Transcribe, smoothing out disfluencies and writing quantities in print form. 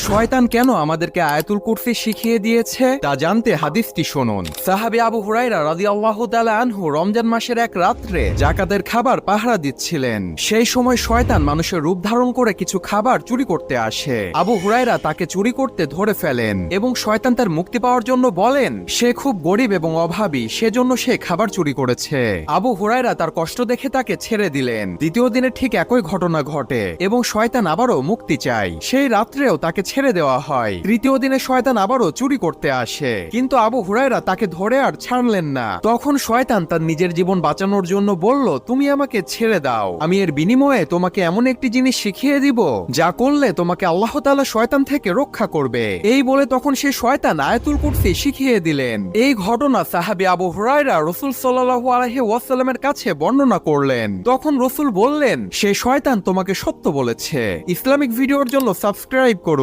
শয়তান কেন আমাদেরকে আয়াতুল কুরসি শিখিয়ে দিয়েছে তা জানতে হাদিসটি শুনুন। সাহাবী আবু হুরায়রা রাদিয়াল্লাহু তাআলা আনহু রমজান মাসের এক রাত্রে যাকাতের খাবার পাহারা দিচ্ছিলেন। সেই সময় শয়তান মানুষের রূপ ধারণ করে কিছু খাবার চুরি করতে আসে। আবু হুরায়রা তাকে চুরি করতে ধরে ফেলেন এবং শয়তান তার মুক্তি পাওয়ার জন্য বলেন সে খুব গরিব এবং অভাবী, সেজন্য সে খাবার চুরি করেছে। আবু হুরায়রা তার কষ্ট দেখে তাকে ছেড়ে দিলেন। দ্বিতীয় দিনে ঠিক একই ঘটনা ঘটে এবং শয়তান আবারও মুক্তি চায়। সেই রাত্রেও তাকে ছেড়ে দেওয়া হয়। তৃতীয় দিনে শয়তান আবারও চুরি করতে আসে, কিন্তু আবু হুরায়রা তাকে ধরে আর ছাড়লেন না। তখন শয়তান তার নিজের জীবন বাঁচানোর জন্য বলল, তুমি আমাকে ছেড়ে দাও, আমি এর বিনিময়ে তোমাকে এমন একটি জিনিস শিখিয়ে দিব যা করলে তোমাকে আল্লাহ তাআলা শয়তান থেকে রক্ষা করবে। এই বলে তখন সে শয়তান আয়াতুল কুরসি শিখিয়ে দিলেন। এই ঘটনা সাহাবী আবু হুরায়রা রাসূল সাল্লাল্লাহু আলাইহি ওয়াসাল্লামের কাছে বর্ণনা করলেন। তখন রাসূল বললেন, সে শয়তান তোমাকে সত্য বলেছে। ইসলামিক ভিডিওর জন্য সাবস্ক্রাইব করুন।